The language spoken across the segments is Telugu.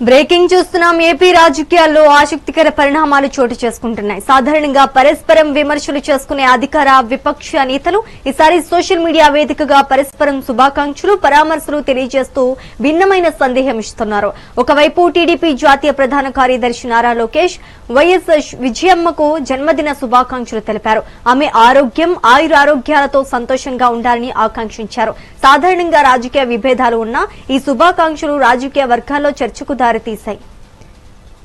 బ్రేకింగ్ చూస్తున్నాం. ఏపీ రాజకీయాల్లో ఆసక్తికర పరిణామాలు చోటు చేసుకుంటున్నాయి. సాధారణంగా పరస్పరం విమర్శలు చేసుకునే అధికార విపక్ష నేతలు ఈసారి సోషల్ మీడియా వేదికగా పరస్పరం శుభాకాంక్షలు పరామర్శలు తెలియజేస్తూ భిన్నమైన సందేహం ఇస్తున్నారు. ఒకవైపు టీడీపీ జాతీయ ప్రధాన కార్యదర్శి నారా లోకేష్ వైఎస్ విజయమ్మకు జన్మదిన శుభాకాంక్షలు తెలిపారు. ఆమె ఆరోగ్యం ఆయురారోగ్యాలతో సంతోషంగా ఉండాలని ఆకాంక్షించారు. సాధారణంగా రాజకీయ విభేదాలు ఉన్నా ఈ శుభాకాంక్షలు రాజకీయ వర్గాల్లో చర్చకు దారితీశాయి.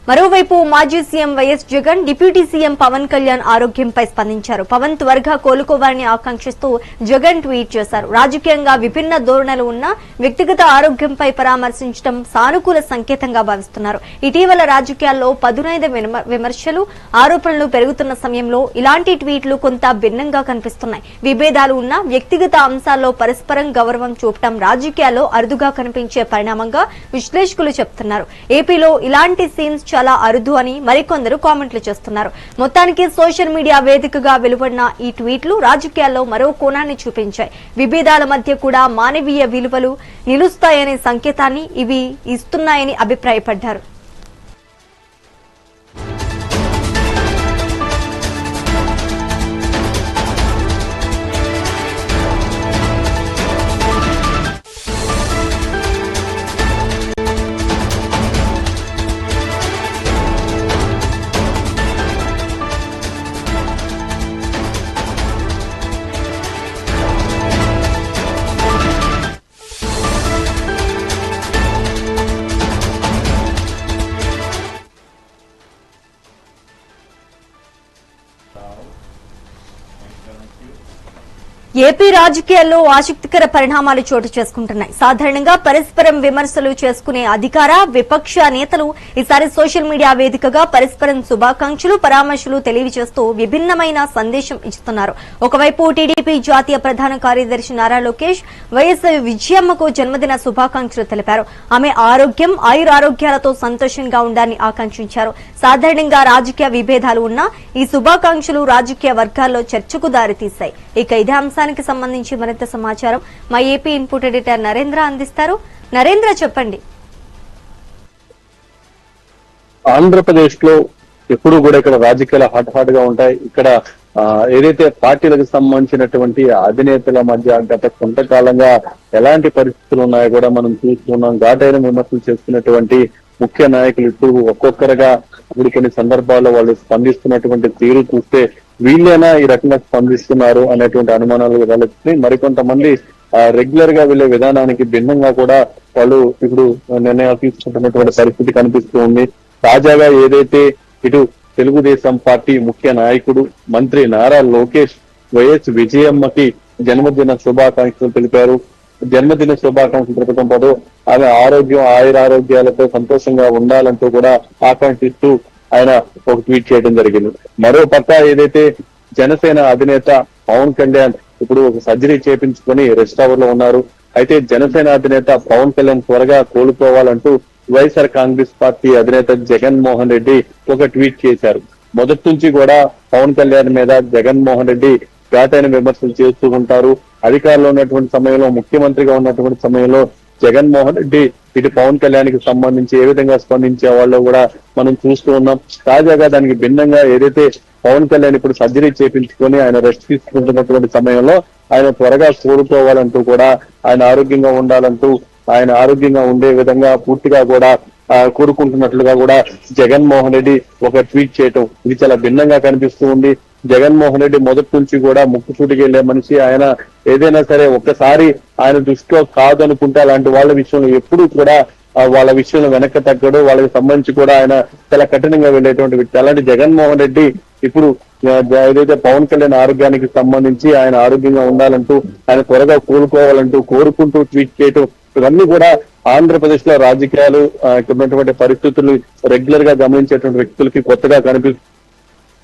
మరోవైపు మాజీ CM YS Jagan deputy CM Pavan Kalyan ఆరోగ్యంపై స్పందించారు. పవన్ త్వరగా కోలుకోవాలని ఆకాంక్షిస్తూ జగన్ ట్వీట్ చేశారు. రాజకీయంగా విభిన్న ధోరణులు ఉన్న వ్యక్తిగత ఆరోగ్యంపై పరామర్శించడం సానుకూల సంకేతంగా భావిస్తున్నారు. ఇటీవల రాజకీయాల్లో పదునైన విమర్శలు ఆరోపణలు పెరుగుతున్న సమయంలో ఇలాంటి ట్వీట్లు కొంత భిన్నంగా కనిపిస్తున్నాయి. విభేదాలు ఉన్న వ్యక్తిగత అంశాల్లో పరస్పరం గౌరవం చూపడం రాజకీయాల్లో అరుదుగా కనిపించే పరిణామంగా విశ్లేషకులు చెబుతున్నారు. ఏపీలో ఇలాంటి సీన్స్ చాలా అరుదు అని మరికొందరు కామెంట్లు చేస్తున్నారు. మొత్తానికి సోషల్ మీడియా వేదికగా వెలువడిన ఈ ట్వీట్లు రాజకీయాల్లో మరో కోణాన్ని చూపించాయి. విభేదాల మధ్య కూడా మానవీయ విలువలు నిలుస్తాయనే సంకేతాన్ని ఇవి ఇస్తున్నాయని అభిప్రాయపడ్డారు. ఏపీ రాజకీయాల్లో ఆసక్తికర పరిణామాలు చోటు చేసుకుంటున్నాయి. సాధారణంగా పరస్పరం విమర్శలు చేసుకునే అధికార విపక్ష నేతలు ఈసారి సోషల్ మీడియా వేదికగా పరస్పరం శుభాకాంక్షలు పరామర్శలు తెలియజేస్తూ విభిన్నమైన సందేశం ఇస్తున్నారు. ఒకవైపు టీడీపీ జాతీయ ప్రధాన కార్యదర్శి నారా లోకేష్ వైఎస్ విజయమ్మకు జన్మదిన శుభాకాంక్షలు తెలిపారు. ఆమె ఆరోగ్యం ఆయురారోగ్యాలతో సంతోషంగా ఉండాలని ఆకాంక్షించారు. సాధారణంగా రాజకీయ విభేదాలు ఉన్నా ఈ శుభాకాంక్షలు రాజకీయ వర్గాల్లో చర్చకు దారితీశాయి. ఇక ఇదే అంశానికి సంబంధించి మరింత సమాచారం మా ఏపీ ఇన్పుట్ ఎడిటర్ నరేంద్ర అందిస్తారు. నరేంద్ర, చెప్పండి. ఆంధ్రప్రదేశ్ లో ఎప్పుడు కూడా ఇక్కడ రాజకీయాలు హాట్ గా ఉంటాయి. ఇక్కడ ఏదైతే పార్టీలకు సంబంధించినటువంటి అధినేతల మధ్య గత కొంతకాలంగా ఎలాంటి పరిస్థితులు ఉన్నాయో కూడా మనం చూస్తున్నాం. ఘాటైన విమర్శలు చేస్తున్నటువంటి ముఖ్య నాయకులు ఇప్పుడు ఒక్కొక్కరుగా ఇప్పుడు కొన్ని సందర్భాల్లో వాళ్ళు స్పందిస్తున్నటువంటి తీరు చూస్తే వీళ్ళైనా ఈ రకంగా స్పందిస్తున్నారు అనేటువంటి అనుమానాలు వెళ్తుంది. మరికొంతమంది రెగ్యులర్ గా వెళ్లే విధానానికి భిన్నంగా కూడా వాళ్ళు ఇప్పుడు నిర్ణయాలు తీసుకుంటున్నటువంటి పరిస్థితి కనిపిస్తూ ఉంది. తాజాగా ఏదైతే ఇటు తెలుగుదేశం పార్టీ ముఖ్య నాయకుడు మంత్రి నారా లోకేష్ వైఎస్ విజయమ్మకి జన్మదిన శుభాకాంక్షలు తెలిపారు. జన్మదిన శుభాకాంక్షలు తెలపడం పాటు ఆమె ఆరోగ్యం ఆయురారోగ్యాలతో సంతోషంగా ఉండాలంటూ కూడా ఆకాంక్షిస్తూ ఆయన ఒక ట్వీట్ చేయడం జరిగింది. మరో పక్క ఏదైతే జనసేన అధినేత పవన్ కళ్యాణ్ ఇప్పుడు ఒక సర్జరీ చేపించుకొని రెస్ట్ అవర్ లో ఉన్నారు. అయితే జనసేన అధినేత పవన్ కళ్యాణ్ త్వరగా కోలుకోవాలంటూ వైఎస్ఆర్ కాంగ్రెస్ పార్టీ అధినేత జగన్మోహన్ రెడ్డి ఒక ట్వీట్ చేశారు. మొదటి నుంచి కూడా పవన్ కళ్యాణ్ మీద జగన్మోహన్ రెడ్డి ఘాటైన విమర్శలు చేస్తూ ఉంటారు. అధికారంలో ఉన్నటువంటి సమయంలో ముఖ్యమంత్రిగా ఉన్నటువంటి సమయంలో జగన్మోహన్ రెడ్డి ఇటు పవన్ కళ్యాణ్ కి సంబంధించి ఏ విధంగా స్పందించే వాళ్ళు కూడా మనం చూస్తూ ఉన్నాం. తాజాగా దానికి భిన్నంగా ఏదైతే పవన్ కళ్యాణ్ ఇప్పుడు సర్జరీ చేపించుకొని ఆయన రెస్ట్ తీసుకుంటున్నటువంటి సమయంలో ఆయన త్వరగా కోలుకోవాలంటూ కూడా ఆయన ఆరోగ్యంగా ఉండాలంటూ ఆయన ఆరోగ్యంగా ఉండే విధంగా పూర్తిగా కూడా కోరుకుంటున్నట్లుగా కూడా జగన్మోహన్ రెడ్డి ఒక ట్వీట్ చేయటం ఇది చాలా భిన్నంగా కనిపిస్తూ ఉంది. జగన్మోహన్ రెడ్డి మొదటి నుంచి కూడా ముక్కుసూటికి వెళ్లే మనిషి. ఆయన ఏదైనా సరే ఒక్కసారి ఆయన దృష్టిలో కాదు అనుకుంటే అలాంటి వాళ్ళ విషయంలో ఎప్పుడూ కూడా వాళ్ళ విషయంలో వెనక్కి తగ్గడు. వాళ్ళకి సంబంధించి కూడా ఆయన చాలా కఠినంగా వెళ్లేటువంటి వ్యక్తి. అలాంటి జగన్మోహన్ రెడ్డి ఇప్పుడు ఏదైతే పవన్ కళ్యాణ్ ఆరోగ్యానికి సంబంధించి ఆయన ఆరోగ్యంగా ఉండాలంటూ ఆయన త్వరగా కోలుకోవాలంటూ కోరుకుంటూ ట్వీట్ చేయటం ఇవన్నీ కూడా ఆంధ్రప్రదేశ్ లో రాజకీయాలు ఇక్కడ ఉన్నటువంటి పరిస్థితులు రెగ్యులర్ గా గమనించేటువంటి వ్యక్తులకి కొత్తగా